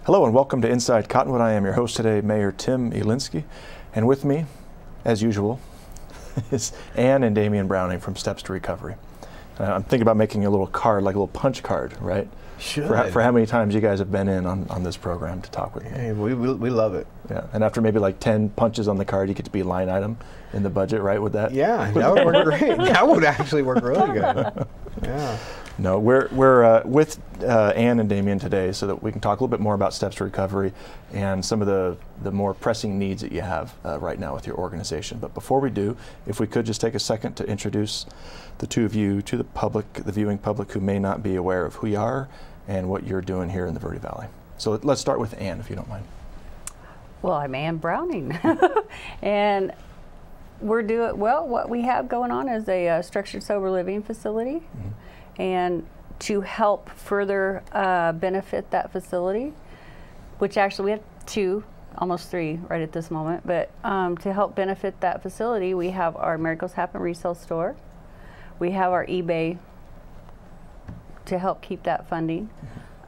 Hello and welcome to Inside Cottonwood. I am your host today, Mayor Tim Elinski, and with me, as usual, is Anne and Damien Browning from Steps to Recovery. I'm thinking about making a little card, like a little punch card, right? Should. For how many times you guys have been in on this program to talk with me. Hey, we love it. Yeah, and after maybe like 10 punches on the card, you get to be a line item in the budget, right, with that? Yeah, that would work great. That would actually work really good. Yeah. No, we're with Anne and Damien today so that we can talk a little bit more about Steps to Recovery and some of the more pressing needs that you have right now with your organization. But before we do, if we could just take a second to introduce the two of you to the public, the viewing public who may not be aware of who you are and what you're doing here in the Verde Valley. So let's start with Anne, if you don't mind. Well, I'm Anne Browning, and we're doing, well, what we have going on is a structured sober living facility. Mm-hmm. And to help further benefit that facility, which actually we have two, almost three right at this moment, but to help benefit that facility, we have our Miracles Happen resale store. We have our eBay to help keep that funding.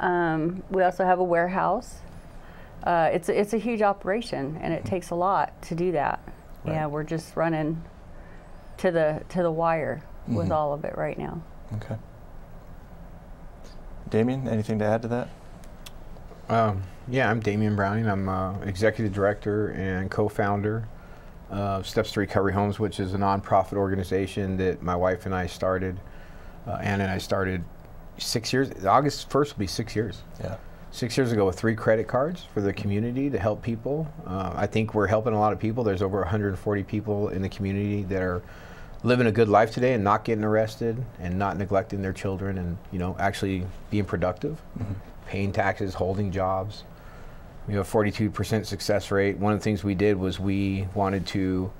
We also have a warehouse. It's a huge operation, and it takes a lot to do that. Right. Yeah, we're just running to the wire with all of it right now. Okay. Damien, anything to add to that? Yeah, I'm Damien Browning. I'm Executive Director and co-founder of Steps to Recovery Homes, which is a nonprofit organization that my wife and I started. Anne and I started 6 years, August 1st will be 6 years. Yeah. 6 years ago with 3 credit cards for the community to help people. I think we're helping a lot of people. There's over 140 people in the community that are living a good life today and not getting arrested and not neglecting their children and, you know, actually being productive, paying taxes, holding jobs. We have a 42% success rate. One of the things we did was we wanted to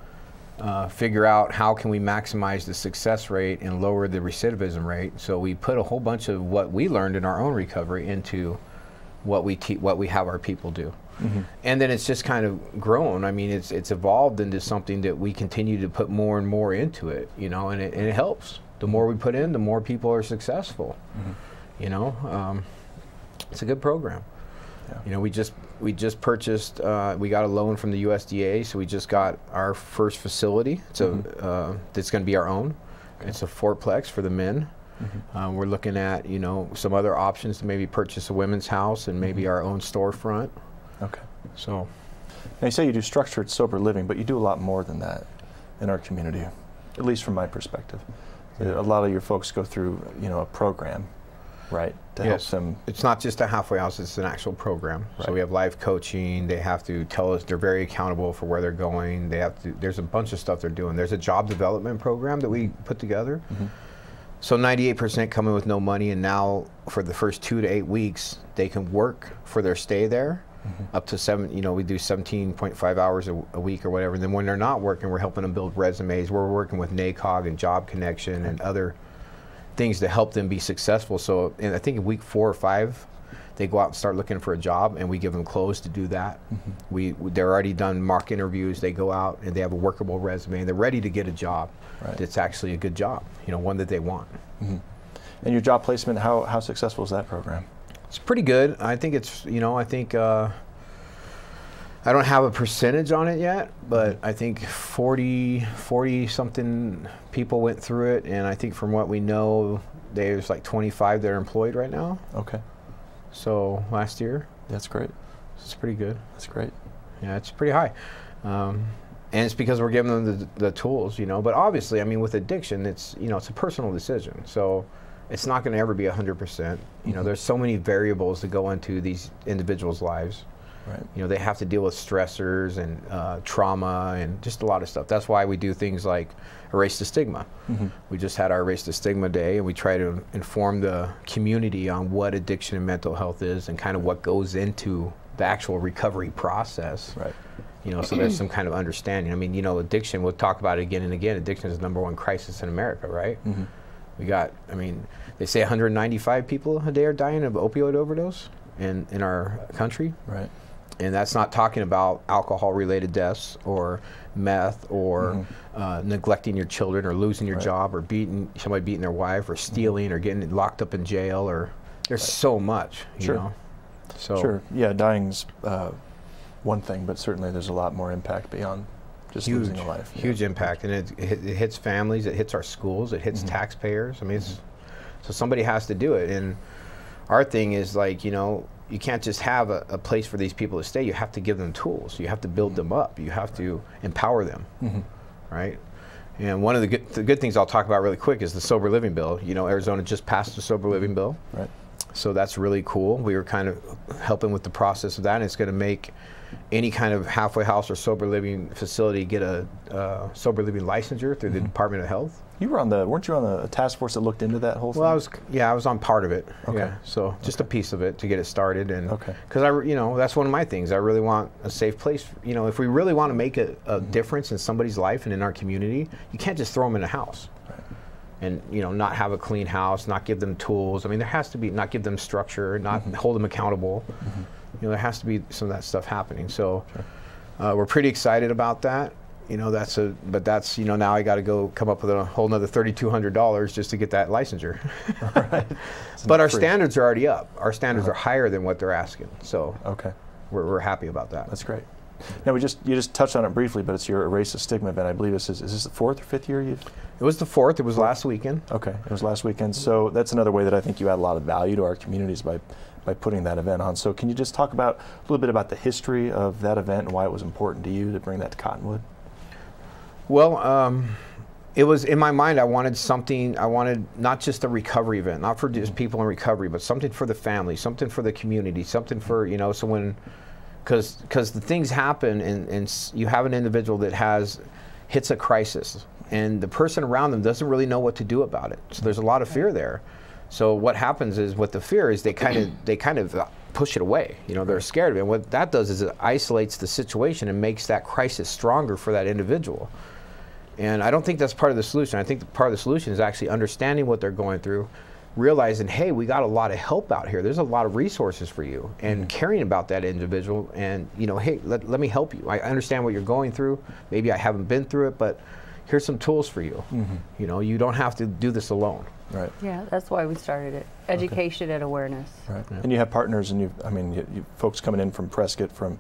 figure out how can we maximize the success rate and lower the recidivism rate. So we put a whole bunch of what we learned in our own recovery into what we have our people do. And then it's just kind of grown. I mean, it's evolved into something that we continue to put more and more into it, you know, and it helps. The more we put in, the more people are successful. You know, it's a good program. Yeah. You know, we just purchased, we got a loan from the USDA, so we just got our first facility. So that's going to be our own. Okay. It's a 4-plex for the men. We're looking at, you know, some other options to maybe purchase a women's house and maybe our own storefront. Okay. So, now you say you do structured sober living, but you do a lot more than that in our community, at least from my perspective. A lot of your folks go through, you know, a program, right, to help them. It's not just a halfway house; it's an actual program. Right. So we have life coaching. They have to tell us. They're very accountable for where they're going. They have to. There's a bunch of stuff they're doing. There's a job development program that we put together. So 98% come in with no money, and now for the first 2 to 8 weeks, they can work for their stay there. Up to 7, you know, we do 17.5 hours a week or whatever. And then when they're not working, we're helping them build resumes. We're working with NACOG and Job Connection and other things to help them be successful. So I think in week 4 or 5, they go out and start looking for a job, and we give them clothes to do that. They're already done mock interviews. They go out and they have a workable resume, and they're ready to get a job that's actually a good job, you know, one that they want. And your job placement, how successful is that program? It's pretty good. I think it's, you know, I think, I don't have a percentage on it yet, but I think 40 something people went through it, and I think from what we know, there's like 25 that are employed right now. Okay. So last year. That's great. It's pretty good. That's great. Yeah, it's pretty high. And it's because we're giving them the tools, you know, but obviously, I mean, with addiction, it's, you know, it's a personal decision. So it's not going to ever be 100%. You know, there's so many variables that go into these individuals' lives. Right. You know, they have to deal with stressors and trauma and just a lot of stuff. That's why we do things like Erase the Stigma. We just had our Erase the Stigma Day, and we try to inform the community on what addiction and mental health is and kind of what goes into the actual recovery process. Right. You know, so there's some kind of understanding. I mean, you know, addiction, we'll talk about it again and again. Addiction is the #1 crisis in America, right? We got, I mean, they say 195 people a day are dying of opioid overdose in our country. Right. And that's not talking about alcohol-related deaths or meth or neglecting your children or losing your job or somebody beating their wife or stealing or getting locked up in jail, or there's so much, you know. So Sure. Yeah, dying's one thing, but certainly there's a lot more impact beyond just losing a life. Huge impact, and it hits families, it hits our schools, it hits taxpayers. I mean, so somebody has to do it, and our thing is like, you know, you can't just have a place for these people to stay. You have to give them tools. You have to build them up. You have to empower them, right? And one of the good things I'll talk about really quick is the sober living bill. You know, Arizona just passed the sober living bill. Right. So that's really cool. We were kind of helping with the process of that, and it's going to make any kind of halfway house or sober living facility get a sober living licensure through the Department of Health. You were weren't you on a task force that looked into that whole thing? Well, I was on part of it. Okay. Yeah, so just a piece of it to get it started, and Okay. because you know, that's one of my things. I really want a safe place. You know, if we really want to make a difference in somebody's life and in our community, you can't just throw them in a house. Right. And you know, not have a clean house, not give them tools. I mean, there has to be, not give them structure, not hold them accountable. You know, there has to be some of that stuff happening. So we're pretty excited about that. You know, but that's, you know, now I got to go come up with a whole nother $3,200 just to get that licensure. Right. But our standards are already up. Our standards are higher than what they're asking. So Okay. we're happy about that. That's great. Now you just touched on it briefly, but it's your Erase the Stigma event. I believe is this the 4th or 5th year you've? It was the 4th. It was last weekend. Okay, it was last weekend. So that's another way that I think you add a lot of value to our communities by putting that event on. So can you just talk about a little bit about the history of that event and why it was important to you to bring that to Cottonwood? Well, it was in my mind. I wanted something. I wanted not just a recovery event, not for just people in recovery, but something for the family, something for the community, something for, you know, so when, because the things happen, and you have an individual that hits a crisis, and the person around them doesn't really know what to do about it. So there's a lot of fear there. So what happens is, with the fear is they kind of push it away. You know, they're scared of it. And what that does is it isolates the situation and makes that crisis stronger for that individual. And I don't think that's part of the solution. I think part of the solution is actually understanding what they're going through, realizing, hey, we got a lot of help out here. There's a lot of resources for you, and caring about that individual, and, you know, hey, let me help you. I understand what you're going through. Maybe I haven't been through it, but here's some tools for you. You know, you don't have to do this alone. Right. Yeah, that's why we started it. Education and awareness. Right. Yeah. And you have partners, and you folks coming in from Prescott, from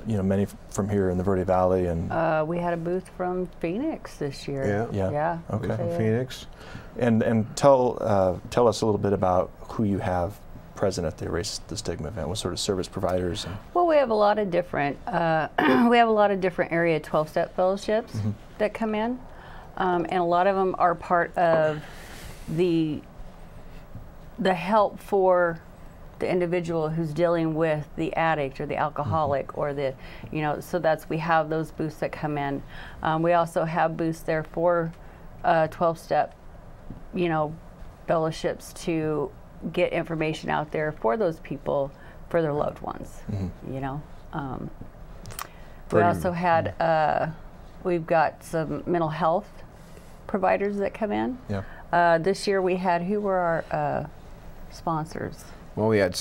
you know, many from here in the Verde Valley, and we had a booth from Phoenix this year. Yeah. Okay. From Phoenix. And tell us a little bit about who you have present at the Erase the Stigma event. What sort of service providers? Well, we have a lot of different area 12-step fellowships that come in, and a lot of them are part of the help for the individual who's dealing with the addict or the alcoholic or the, you know, so we have those booths that come in. We also have booths there for 12-step, you know, fellowships to get information out there for those people, for their loved ones, you know. We also had, we've got some mental health providers that come in. Yeah. This year we had, who were our sponsors? Well, we had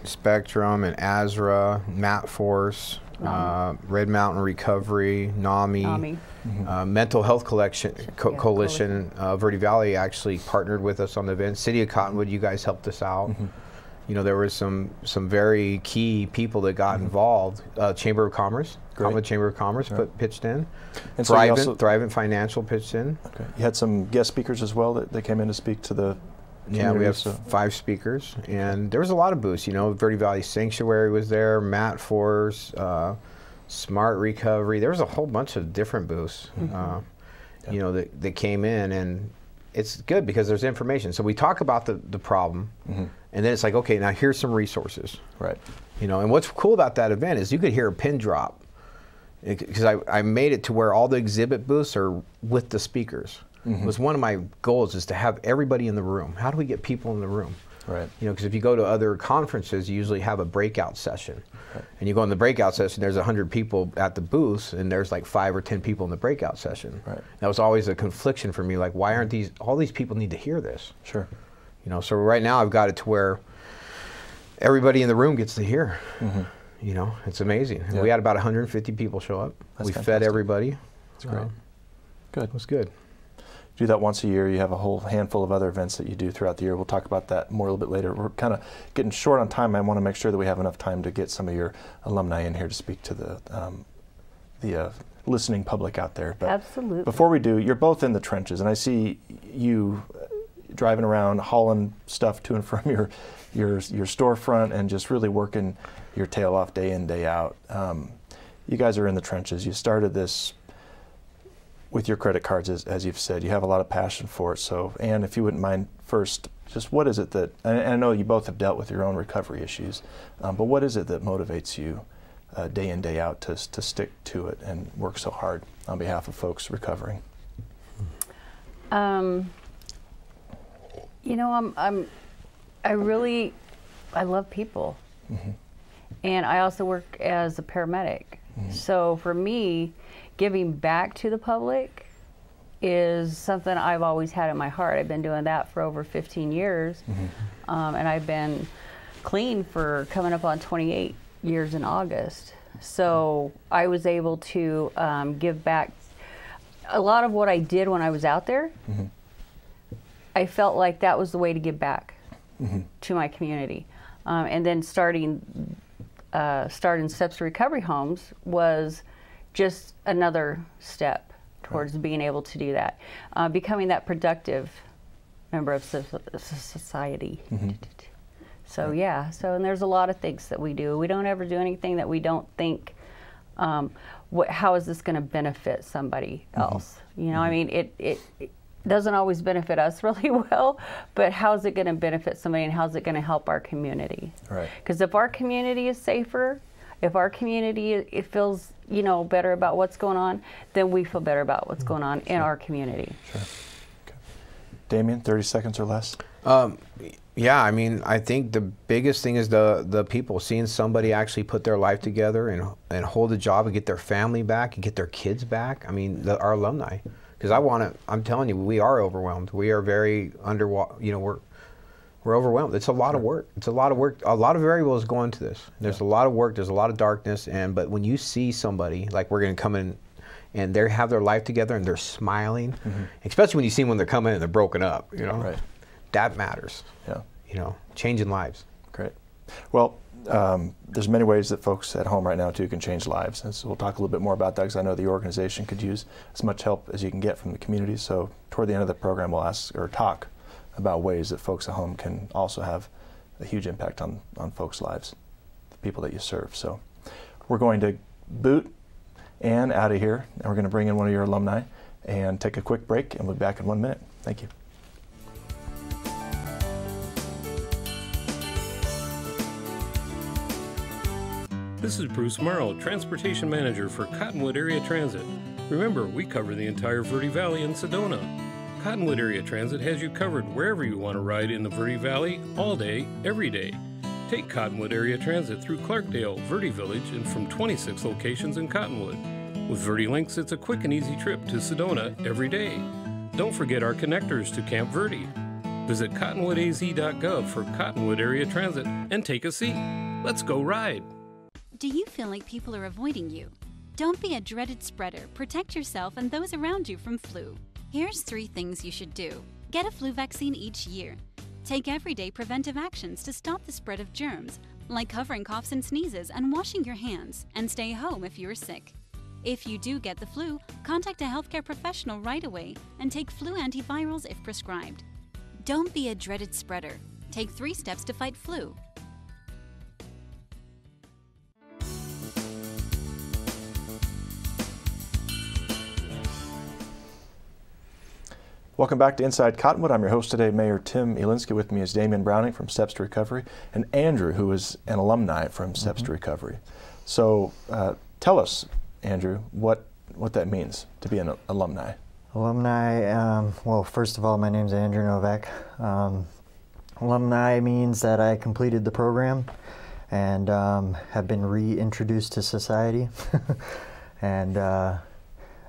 Spectrum and Azra, Mat Force, Red Mountain Recovery, NAMI. Mental Health Coalition. Verde Valley actually partnered with us on the event. City of Cottonwood, you guys helped us out. You know, there was some very key people that got involved. Chamber of Commerce, Cottonwood Chamber of Commerce pitched in. And Thrivent Financial pitched in. Okay. You had some guest speakers as well that came in to speak to the Yeah, we have 5 speakers, and there was a lot of booths. You know, Verde Valley Sanctuary was there, Mat Force, Smart Recovery. There was a whole bunch of different booths, you know, that came in, and it's good because there's information. So we talk about the problem, and then it's like, okay, now here's some resources. Right. You know, and what's cool about that event is you could hear a pin drop, because I made it to where all the exhibit booths are with the speakers. It was one of my goals, is to have everybody in the room. How do we get people in the room? Right. You know, because if you go to other conferences, you usually have a breakout session. And you go in the breakout session, there's 100 people at the booth, and there's like 5 or 10 people in the breakout session. Right. That was always a confliction for me, like, why aren't all these people need to hear this? Sure. You know, so right now I've got it to where everybody in the room gets to hear. You know, it's amazing. Yeah. We had about 150 people show up. That's we fantastic. fed everybody. That's great. Good. It was good. do that once a year. You have a whole handful of other events that you do throughout the year. We'll talk about that more a little bit later. We're kind of getting short on time. I want to make sure that we have enough time to get some of your alumni in here to speak to the listening public out there. But absolutely. Before we do, you're both in the trenches, and I see you driving around hauling stuff to and from your storefront and just really working your tail off day in, day out. You guys are in the trenches. You started this with your credit cards, as you've said. You have a lot of passion for it. So, Anne, if you wouldn't mind first, just what is it that, and I know you both have dealt with your own recovery issues, but what is it that motivates you day in, day out to stick to it and work so hard on behalf of folks recovering? You know, I love people. Mm-hmm. And I also work as a paramedic. Mm-hmm. So for me, giving back to the public is something I've always had in my heart. I've been doing that for over 15 years. Mm-hmm. And I've been clean for coming up on 28 years in August. So I was able to give back a lot of what I did when I was out there. Mm-hmm. I felt like that was the way to give back mm-hmm. to my community. And then starting Steps to Recovery Homes was just another step towards right. being able to do that. Becoming that productive member of society. Mm-hmm. So right. yeah, and there's a lot of things that we do. We don't ever do anything that we don't think, how is this going to benefit somebody else? Mm-hmm. You know, mm-hmm. I mean, it doesn't always benefit us really well, but how's it going to benefit somebody, and how's it going to help our community? Right. Because if our community is safer, if our community it feels better about what's going on, then we feel better about what's going on in our community. Sure. Okay. Damien, 30 seconds or less. Yeah, I mean, I think the biggest thing is the people, seeing somebody actually put their life together and hold a job and get their family back and get their kids back. I mean, our alumni. Because I'm telling you, we are overwhelmed. We are very we're overwhelmed. It's a lot of work. It's a lot of work. A lot of variables go into this. There's a lot of work. There's a lot of darkness. But when you see somebody, like we're going to come in and they have their life together and they're smiling, mm-hmm. especially when you see them when they're coming in and they're broken up, right. That matters. Yeah. Changing lives. Great. Well, there's many ways that folks at home right now too can change lives, and so we'll talk a little bit more about that, because I know the organization could use as much help as you can get from the community. So toward the end of the program, we'll talk about ways that folks at home can also have a huge impact on folks' lives, the people that you serve. So we're going to boot Anne out of here, and we're going to bring in one of your alumni and take a quick break, and we'll be back in 1 minute. Thank you. This is Bruce Morrow, Transportation Manager for Cottonwood Area Transit. Remember, we cover the entire Verde Valley and Sedona. Cottonwood Area Transit has you covered wherever you want to ride in the Verde Valley, all day, every day. Take Cottonwood Area Transit through Clarkdale, Verde Village, and from 26 locations in Cottonwood. With Verde Links, it's a quick and easy trip to Sedona every day. Don't forget our connectors to Camp Verde. Visit cottonwoodaz.gov for Cottonwood Area Transit and take a seat. Let's go ride. Do you feel like people are avoiding you? Don't be a dreaded spreader. Protect yourself and those around you from flu. Here's 3 things you should do. Get a flu vaccine each year. Take everyday preventive actions to stop the spread of germs, like covering coughs and sneezes and washing your hands, and stay home if you're sick. If you do get the flu, contact a healthcare professional right away and take flu antivirals if prescribed. Don't be a dreaded spreader. Take 3 steps to fight flu. Welcome back to Inside Cottonwood. I'm your host today, Mayor Tim Elinski. With me is Damien Browning from Steps to Recovery, and Andrew, who is an alumni from Steps to Recovery. So tell us, Andrew, what that means to be an alumni. Alumni, well, first of all, my name's Andrew Novak. Alumni means that I completed the program and have been reintroduced to society. And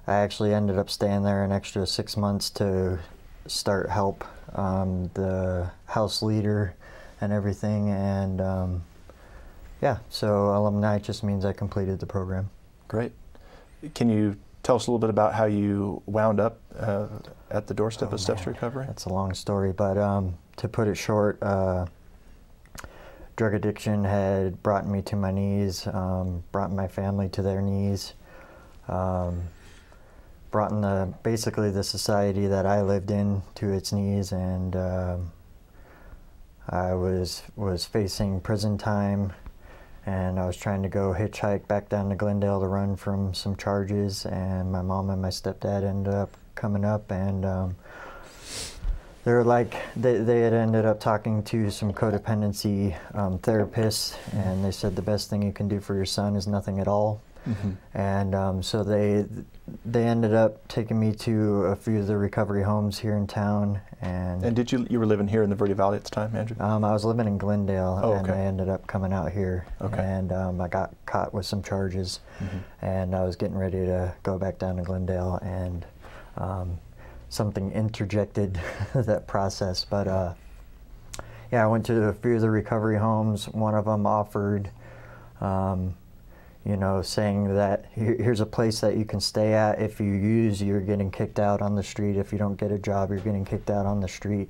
I actually ended up staying there an extra 6 months to start help the house leader and everything. And yeah, so alumni just means I completed the program. Great. Can you tell us a little bit about how you wound up at the doorstep of Steps to Recovery? That's a long story, but to put it short, drug addiction had brought me to my knees, brought my family to their knees, brought in basically the society that I lived in to its knees, and I was facing prison time, and I was trying to go hitchhike back down to Glendale to run from some charges, and my mom and my stepdad ended up coming up, and they were like, they had ended up talking to some codependency therapists, and they said the best thing you can do for your son is nothing at all. And so they ended up taking me to a few of the recovery homes here in town. And did you were living here in the Verde Valley at the time, Andrew? I was living in Glendale, and okay. I ended up coming out here. Okay. And I got caught with some charges, and I was getting ready to go back down to Glendale, and something interjected that process. But yeah, I went to a few of the recovery homes. One of them offered, you know, saying that here's a place that you can stay at. If you use, you're getting kicked out on the street. If you don't get a job, you're getting kicked out on the street.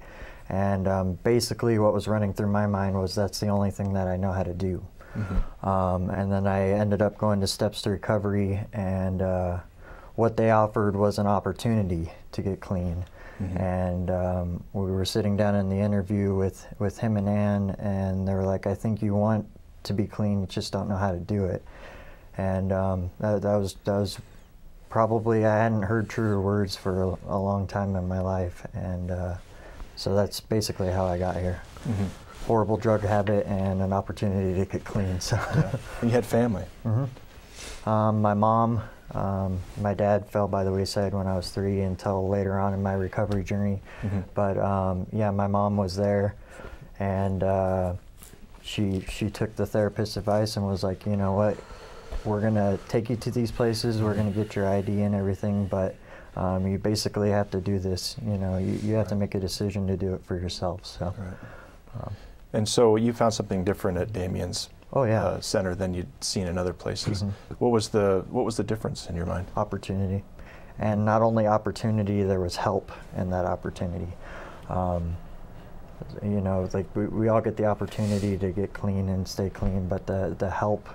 And basically what was running through my mind was that's the only thing that I know how to do. And then I ended up going to Steps to Recovery, and what they offered was an opportunity to get clean. And we were sitting down in the interview with him and Anne, and they were like, I think you want to be clean, you just don't know how to do it. And that was probably, I hadn't heard truer words for a long time in my life, and so that's basically how I got here. Horrible drug habit and an opportunity to get clean. So. Yeah. And you had family. My mom, my dad fell by the wayside when I was 3 until later on in my recovery journey. But yeah, my mom was there, and she took the therapist's advice and was like, you know what, we're gonna take you to these places, we're gonna get your ID and everything, but you basically have to do this. You know, you have to make a decision to do it for yourself. So. And so you found something different at Damien's center than you'd seen in other places. What was the difference in your mind? Opportunity, and not only opportunity, there was help in that opportunity. You know, like we all get the opportunity to get clean and stay clean, but the help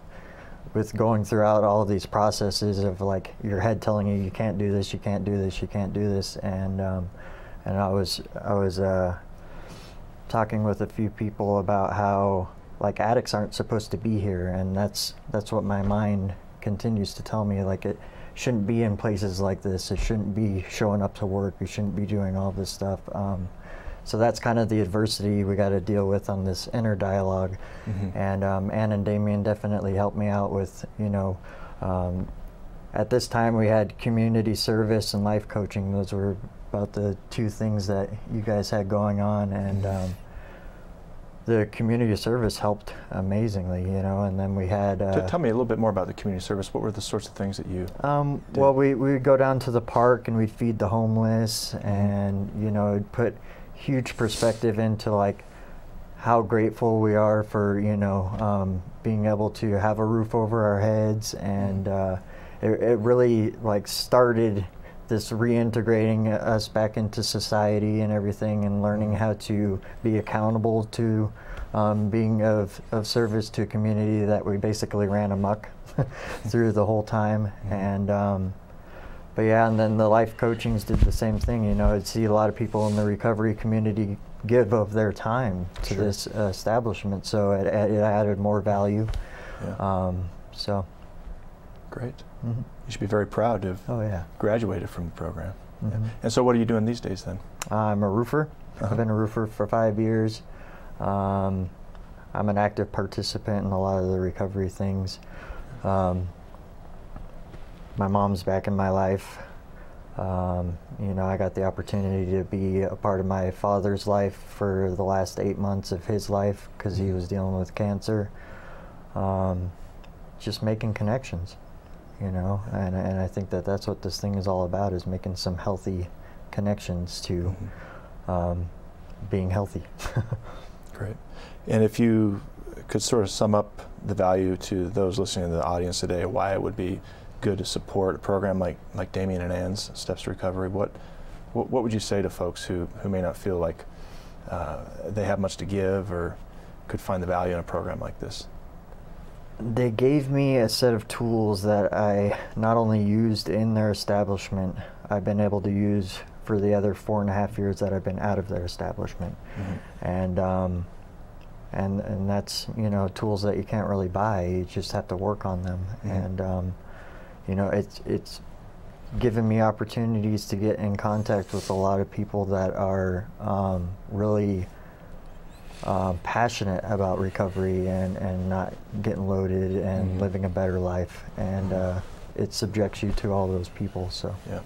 with going throughout all of these processes of like your head telling you you can't do this, you can't do this, you can't do this, and I was talking with a few people about how like addicts aren't supposed to be here, and that's what my mind continues to tell me. Like, it shouldn't be in places like this. It shouldn't be showing up to work. You shouldn't be doing all this stuff. So that's kind of the adversity we got to deal with on this inner dialogue. And Anne and Damien definitely helped me out with, you know, at this time we had community service and life coaching. Those were about the 2 things that you guys had going on, and the community service helped amazingly, you know. And then we had tell me a little bit more about the community service. What were the sorts of things that you did? Well, we would go down to the park and we'd feed the homeless, and you know, it'd put huge perspective into like how grateful we are for, you know, being able to have a roof over our heads, and it really like started this reintegrating us back into society and everything, and learning how to be accountable to being of service to a community that we basically ran amok through the whole time. And but yeah, and then the life coachings did the same thing. You know, I'd see a lot of people in the recovery community give of their time to this establishment, so it added more value. So great. You should be very proud to have graduated from the program. And so what are you doing these days then? I'm a roofer. I've been a roofer for 5 years. I'm an active participant in a lot of the recovery things. My mom's back in my life. You know, I got the opportunity to be a part of my father's life for the last 8 months of his life because he was dealing with cancer. Just making connections, you know, and I think that that's what this thing is all about, is making some healthy connections to being healthy. Great. And if you could sort of sum up the value to those listening to the audience today, why it would be good to support a program like Damien and Anne's Steps to Recovery? What would you say to folks who may not feel like they have much to give or could find the value in a program like this? They gave me a set of tools that I not only used in their establishment, I've been able to use for the other 4.5 years that I've been out of their establishment. Mm-hmm. And that's, you know, tools that you can't really buy. You just have to work on them. Mm-hmm. And you know, it's given me opportunities to get in contact with a lot of people that are really passionate about recovery and not getting loaded and mm-hmm. living a better life. And it subjects you to all those people. So yeah,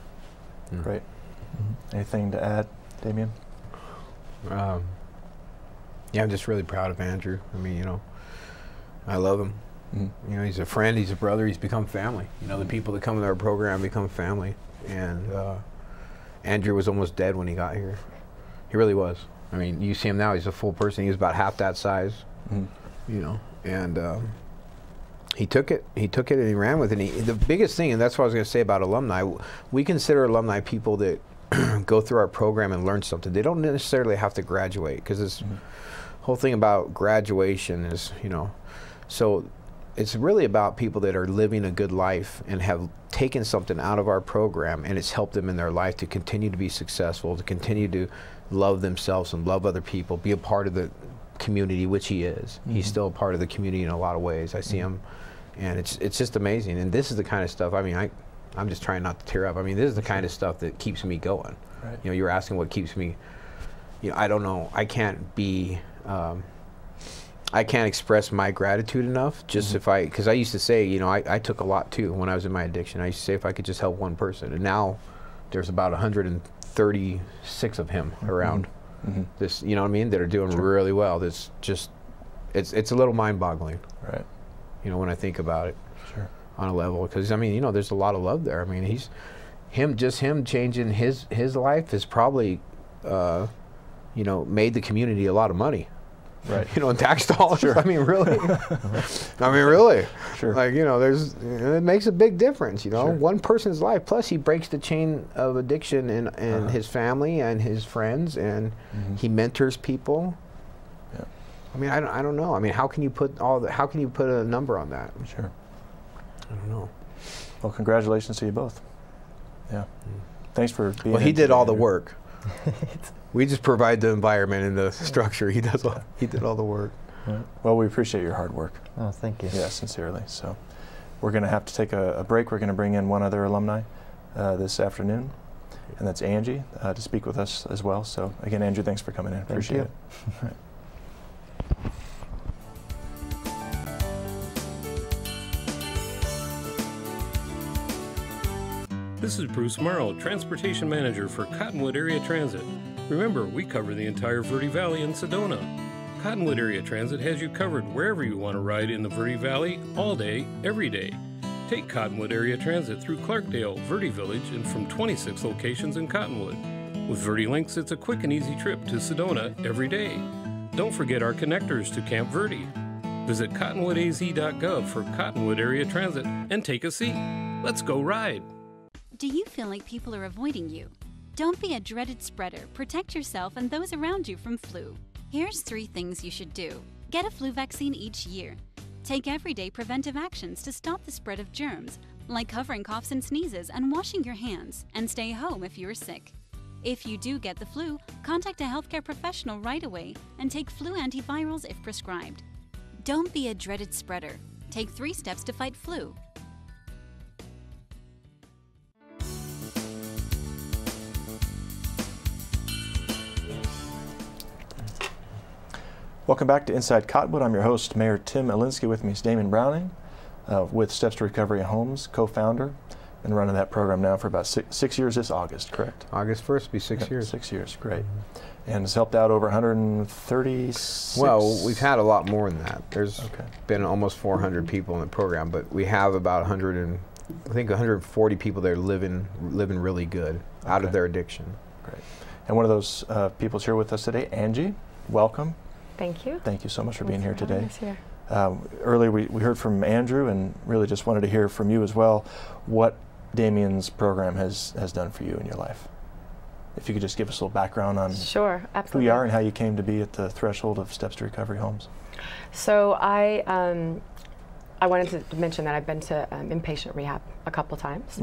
mm-hmm. Great. Mm-hmm. Anything to add, Damien? Yeah, I'm just really proud of Andrew. I mean, you know, I love him. Mm-hmm. You know, he's a friend, he's a brother, he's become family. You know, the people that come in our program become family. And Andrew was almost dead when he got here. He really was. I mean, you see him now, he's a full person. He was about half that size, mm-hmm. you know, and he took it and he ran with it. The biggest thing, and that's what I was going to say about alumni, we consider alumni people that go through our program and learn something. They don't necessarily have to graduate, because this mm-hmm. whole thing about graduation is, you know, so it's really about people that are living a good life and have taken something out of our program, and it's helped them in their life to continue to be successful, to continue to love themselves and love other people, be a part of the community, which he is. Mm-hmm. He's still a part of the community in a lot of ways. I see mm-hmm. him, and it's just amazing. And this is the kind of stuff, I mean, I'm just trying not to tear up. I mean, this is the kind of stuff that keeps me going. Right. You know, you were asking what keeps me, you know, I don't know, I can't be, I can't express my gratitude enough. Just mm-hmm. Because I used to say, you know, I took a lot too when I was in my addiction. I used to say if I could just help one person, and now there's about 136 of him around mm-hmm. this, you know what I mean, that are doing sure. really well. That's just, it's a little mind-boggling. Right. You know, when I think about it. Sure. On a level, because I mean, you know, there's a lot of love there. I mean, just him changing his life has probably, you know, made the community a lot of money. Right. You know, in tax dollars. Sure. I mean, really. I mean, really. Sure. Like, you know, it makes a big difference. You know, sure. one person's life. Plus, he breaks the chain of addiction in his family and his friends, and mm-hmm. he mentors people. Yeah. I mean, I don't know. I mean, how can you put a number on that? Sure. I don't know. Well, congratulations to you both. Yeah. Thanks for being. Well, he did all the work. We just provide the environment and the structure. He did all the work. Yeah. Well, we appreciate your hard work. Oh, thank you. Yeah, sincerely. So, we're going to have to take a break. We're going to bring in one other alumni this afternoon, and that's Angie to speak with us as well. So, again, Andrew, thanks for coming in. Appreciate it. All right. This is Bruce Morrow, Transportation Manager for Cottonwood Area Transit. Remember, we cover the entire Verde Valley and Sedona. Cottonwood Area Transit has you covered wherever you want to ride in the Verde Valley, all day, every day. Take Cottonwood Area Transit through Clarkdale, Verde Village, and from 26 locations in Cottonwood. With Verde Links, it's a quick and easy trip to Sedona every day. Don't forget our connectors to Camp Verde. Visit cottonwoodaz.gov for Cottonwood Area Transit and take a seat. Let's go ride. Do you feel like people are avoiding you? Don't be a dreaded spreader. Protect yourself and those around you from flu. Here's 3 things you should do. Get a flu vaccine each year. Take everyday preventive actions to stop the spread of germs, like covering coughs and sneezes and washing your hands, and stay home if you're sick. If you do get the flu, contact a healthcare professional right away and take flu antivirals if prescribed. Don't be a dreaded spreader. Take 3 steps to fight flu. Welcome back to Inside Cottonwood. I'm your host, Mayor Tim Elinski. With me is Damien Browning with Steps to Recovery Homes, co-founder, and running that program now for about six years this August, correct? August 1st will be 6 years. 6 years, great. Mm-hmm. And it's helped out over 136. Well, we've had a lot more than that. There's been almost 400 people in the program, but we have about 140 people that are living really good out of their addiction. Great. And one of those people is here with us today, Angie. Welcome. Thank you. Thank you so much for being here today. Earlier we heard from Andrew, and really just wanted to hear from you as well what Damien's program has done for you in your life. If you could just give us a little background on Sure, absolutely. who you are and how you came to be at the threshold of Steps to Recovery Homes. So I wanted to mention that I've been to inpatient rehab a couple times,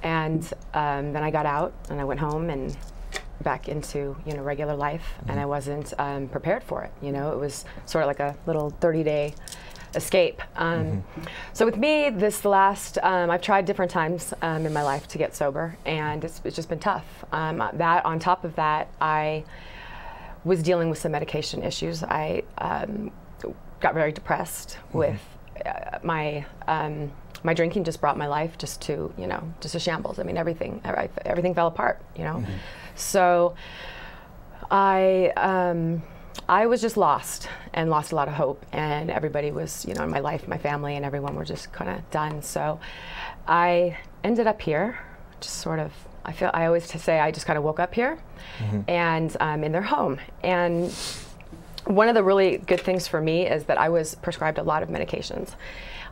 and then I got out and I went home and back into regular life, and I wasn't prepared for it. It was sort of like a little 30-day escape. So with me, this last, I've tried different times in my life to get sober, and it's just been tough. That on top of that, I was dealing with some medication issues. I got very depressed with my drinking. Just brought my life just to a shambles. I mean, everything fell apart. So I was just lost and lost a lot of hope, and everybody was, in my life, my family and everyone were just kind of done. So I ended up here, just sort of, I always say I just kind of woke up here and in their home. And one of the really good things for me is that I was prescribed a lot of medications.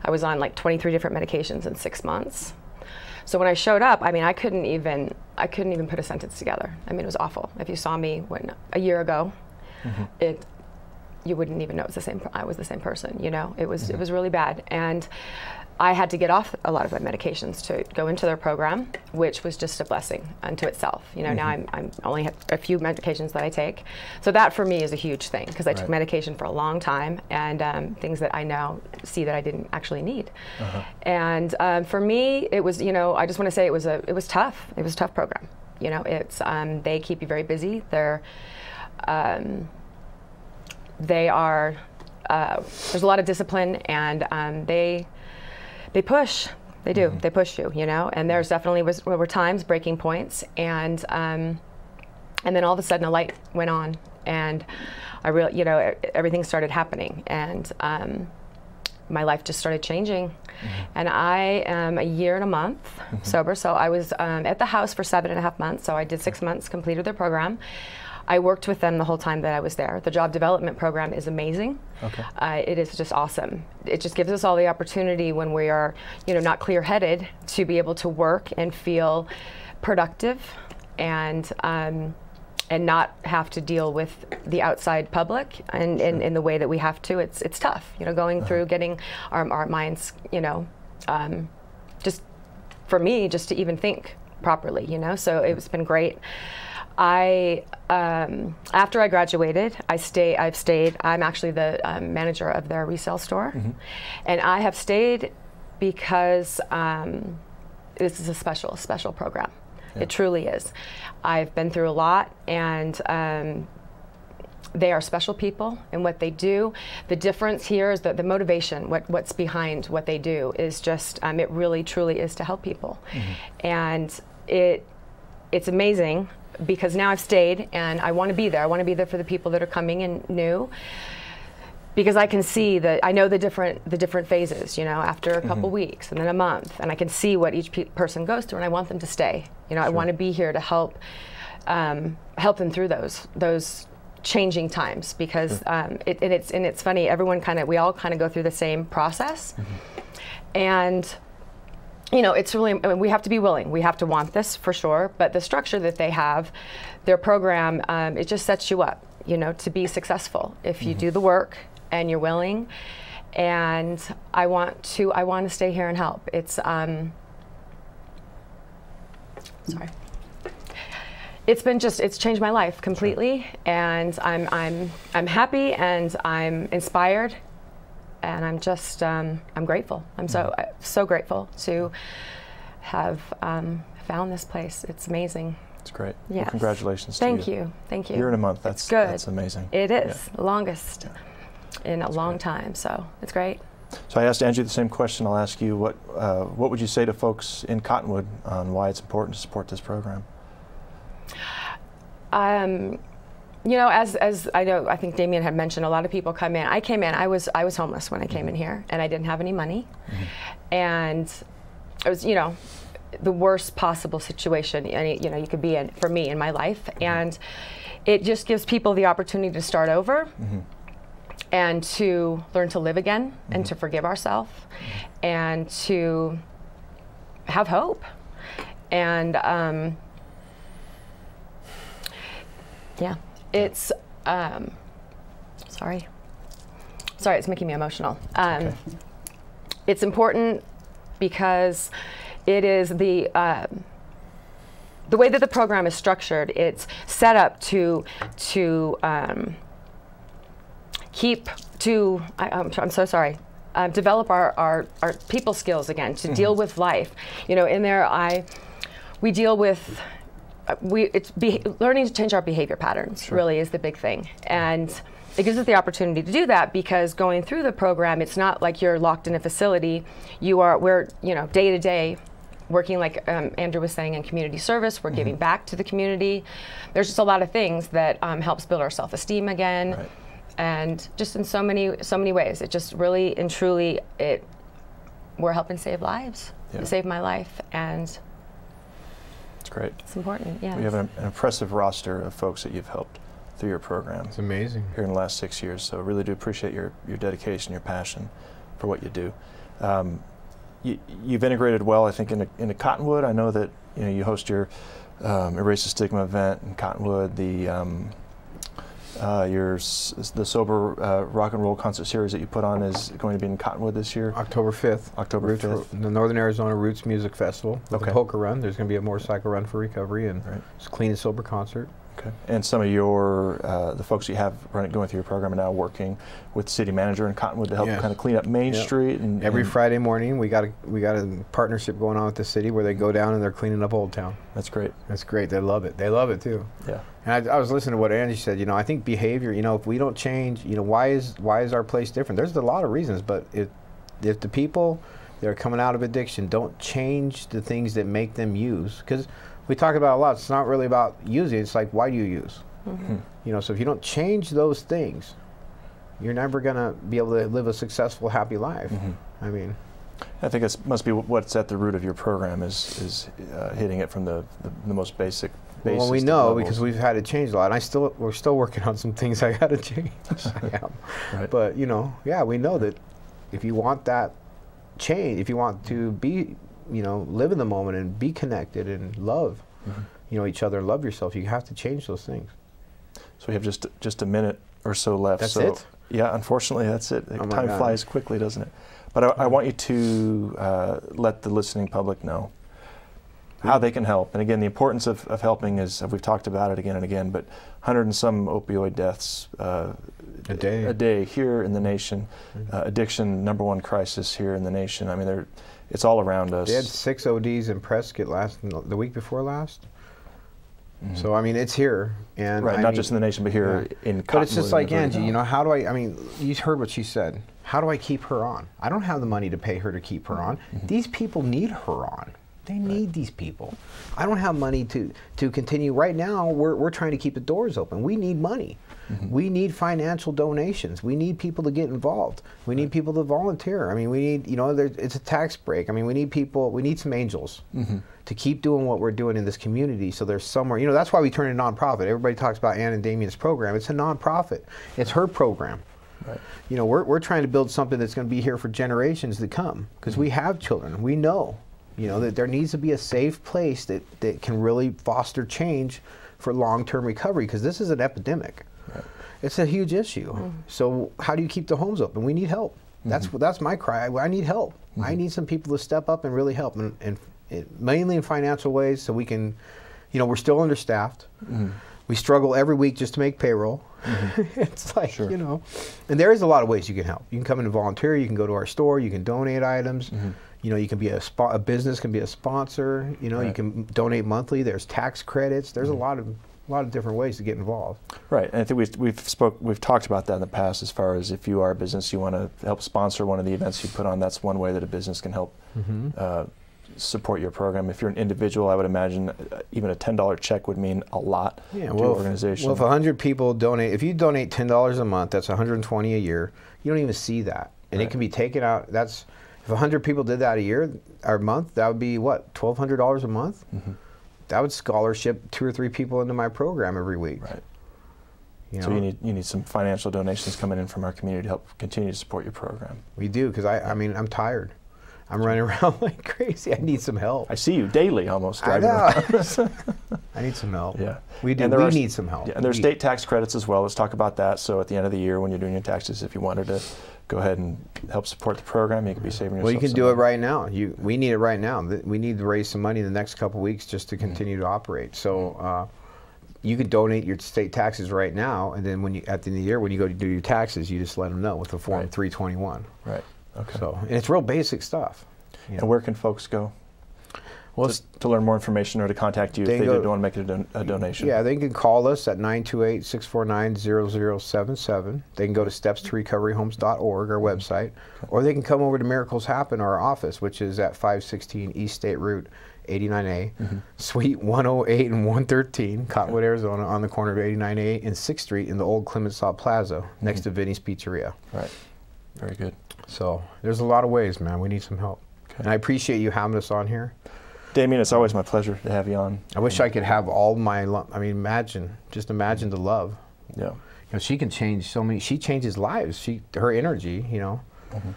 I was on like 23 different medications in 6 months. So when I showed up, I mean, I couldn't even put a sentence together. I mean, it was awful. If you saw me a year ago, you wouldn't even know I was the same person. It was really bad, and I had to get off a lot of my medications to go into their program, which was just a blessing unto itself. Now I'm only have a few medications that I take, so that for me is a huge thing, because I took medication for a long time, and things that I now see that I didn't actually need. And for me, it was I just want to say it was tough. It was a tough program. It's they keep you very busy. They are there's a lot of discipline, and they push. They do. They push you, and there's definitely were times, breaking points, and then all of a sudden a light went on, and I everything started happening, and my life just started changing. And I am a year and a month sober. So I was at the house for 7.5 months. So I did 6 months, completed their program. I worked with them the whole time that I was there. The job development program is amazing. It is just awesome. It just gives us all the opportunity when we are, not clear-headed, to be able to work and feel productive, and not have to deal with the outside public and in the way that we have to. It's tough, going through getting our minds, just for me, just to even think properly, So it's been great. After I graduated, I've stayed. I'm actually the manager of their resale store, and I have stayed because this is a special program. It truly is. I've been through a lot, and they are special people in what they do. The difference here is that the motivation, what's behind what they do, is just it really truly is to help people, and it's amazing. Because now I've stayed, and I want to be there. I want to be there for the people that are coming in new, because I can see that I know the different phases. After a couple weeks, and then a month, and I can see what each person goes through, and I want them to stay. I want to be here to help them through those changing times, because it's funny. We all kind of go through the same process, and. It's really, we have to be willing. We have to want this for sure, but the structure that they have, their program, it just sets you up, to be successful if you do the work and you're willing. And I want to stay here and help. It's, sorry. It's changed my life completely, and I'm happy, and I'm inspired. And I'm just, I'm grateful. I'm so grateful to have found this place. It's amazing. It's great. Yes. Well, congratulations Thank to you. you. Thank you. Year and a month. That's good. That's amazing. It is the longest in a long time. So it's great. So I asked Angie the same question. I'll ask you, what would you say to folks in Cottonwood on why it's important to support this program? As I know, I think Damien had mentioned, a lot of people come in. I came in, I was homeless when I came in here, and I didn't have any money. And it was, the worst possible situation you could be in for me in my life. And it just gives people the opportunity to start over and to learn to live again and to forgive ourselves and to have hope. And yeah, it's, sorry, it's making me emotional. Okay. It's important because it is the way that the program is structured. It's set up to I'm so sorry. Develop our people skills again, to deal with life. You know, in there we deal with learning to change our behavior patterns. Really is the big thing, and it gives us the opportunity to do that, because going through the program, it's not like you're locked in a facility. We're day to day working, like Andrew was saying, in community service. We're giving back to the community. There's just a lot of things that helps build our self-esteem again. Right. And just in so many ways, it just really and truly, we're helping save lives. Yeah. It saved my life, and It's great. it's important. Yeah. We have an impressive roster of folks that you've helped through your program. It's amazing. Here in the last 6 years, so really do appreciate your dedication, your passion for what you do. You've integrated well, I think, into Cottonwood. I know that you host your Erase the Stigma event in Cottonwood. The Sober Rock and Roll concert series that you put on is going to be in Cottonwood this year. October 5th. October 5th. The Northern Arizona Roots Music Festival. With Okay. a polka run. There's going to be a motorcycle run for recovery, and it's a clean and sober concert. Okay. And some of your the folks you have going through your program are now working with the city manager in Cottonwood to help kind of clean up Main Street. And every Friday morning, we got a partnership going on with the city where they go down and they're cleaning up Old Town. That's great. That's great. They love it. They love it too. Yeah. And I was listening to what Angie said. I think behavior. If we don't change, why is our place different? There's a lot of reasons, but if the people that are coming out of addiction don't change the things that make them use, because we talk about a lot. It's not really about using. It's like, why do you use? So if you don't change those things, you're never going to be able to live a successful, happy life. I mean, I think it must be what's at the root of your program is hitting it from the most basic. Well, we know because we've had to change a lot. And we're still working on some things I got to change. I am. Right. But we know that if you want that change, if you want to be, live in the moment and be connected and love, each other and love yourself, you have to change those things. So we have just a minute or so left. That's so it? Yeah, unfortunately, that's it. Oh Time flies quickly, doesn't it? But I want you to let the listening public know how they can help. And again, the importance of helping is, we've talked about it again and again, but 100 and some opioid deaths a day here in the nation. Addiction, #1 crisis here in the nation. I mean, it's all around us. They had 6 ODs in Prescott the week before last. So I mean, it's here, and not just in the nation, but here in Cottonwood. But it's just like Angie, how do I mean, you heard what she said. How do I keep her on? I don't have the money to pay her to keep her on. These people need her on. They need these people. I don't have money to continue. Right now, we're trying to keep the doors open. We need money. We need financial donations. We need people to get involved. We need people to volunteer. I mean, we need, it's a tax break. I mean, we need people, we need some angels to keep doing what we're doing in this community, so there's somewhere, that's why we turn it nonprofit. Everybody talks about Anne and Damien's program. It's a nonprofit. It's her program. Right. We're trying to build something that's going to be here for generations to come, because we have children. We know. That there needs to be a safe place that can really foster change for long-term recovery, because this is an epidemic. Right. It's a huge issue. So how do you keep the homes open? We need help. That's my cry. I need help. I need some people to step up and really help, and mainly in financial ways, so we can, we're still understaffed. We struggle every week just to make payroll. It's like, and there is a lot of ways you can help. You can come in and volunteer. You can go to our store. You can donate items. You can be a business can be a sponsor. You can donate monthly. There's tax credits. There's a lot of different ways to get involved. Right, and I think we've talked about that in the past. As far as if you are a business, you want to help sponsor one of the events you put on. That's one way that a business can help support your program. If you're an individual, I would imagine even a $10 check would mean a lot to your organization. If 100 people donate, if you donate $10 a month, that's $120 a year. You don't even see that, and it can be taken out. If 100 people did that a month, that would be what, $1,200 a month? That would scholarship 2 or 3 people into my program every week. Right. So you need some financial donations coming in from our community to help continue to support your program. We do, because I mean, I'm tired. I'm running around like crazy. I need some help. I see you daily almost driving around. I need some help. Yeah. We do. We need some help. Yeah, and there's state tax credits as well. Let's talk about that. So at the end of the year when you're doing your taxes, if you wanted to go ahead and help support the program, you could be saving yourself. Well, you can some do money. it right now. We need it right now. We need to raise some money in the next couple weeks just to continue to operate. So you could donate your state taxes right now, and then when at the end of the year, when you go to do your taxes, you just let them know with the Form 321. Right. Okay. So, and it's real basic stuff. And where can folks go? Well, just to learn more information or to contact you if they don't want to make a donation. Yeah, they can call us at 928-649-0077. They can go to stepstorecoveryhomes.org, our website, or they can come over to Miracles Happen, our office, which is at 516 East State Route 89A, Suite 108 and 113, Cottonwood, Arizona, on the corner of 89A and 6th Street in the old Clemenceau Plaza, next to Vinny's Pizzeria. Right. Very good. So there's a lot of ways, man. We need some help. Okay. And I appreciate you having us on here. Damien, it's always my pleasure to have you on. I wish I could have all my, I mean, just imagine the love. Yeah. You know, she can change so many, she changes lives. Her energy, you know. Well,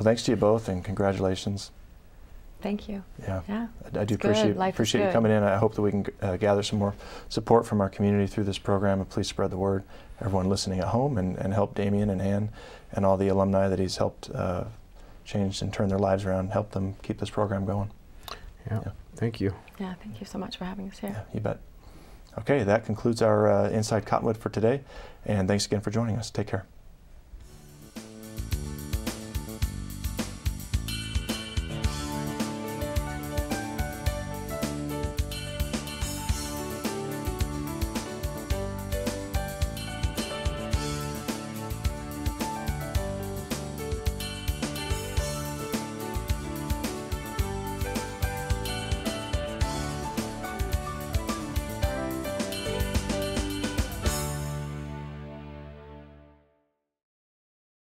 thanks to you both and congratulations. Thank you. Yeah. Yeah. I do appreciate you coming in. I hope that we can gather some more support from our community through this program, and please spread the word, everyone listening at home, and help Damien and Anne and all the alumni that he's helped change and turn their lives around, help them keep this program going. Yeah. Thank you. Yeah, thank you so much for having us here. Yeah, you bet. Okay, that concludes our Inside Cottonwood for today, and thanks again for joining us. Take care.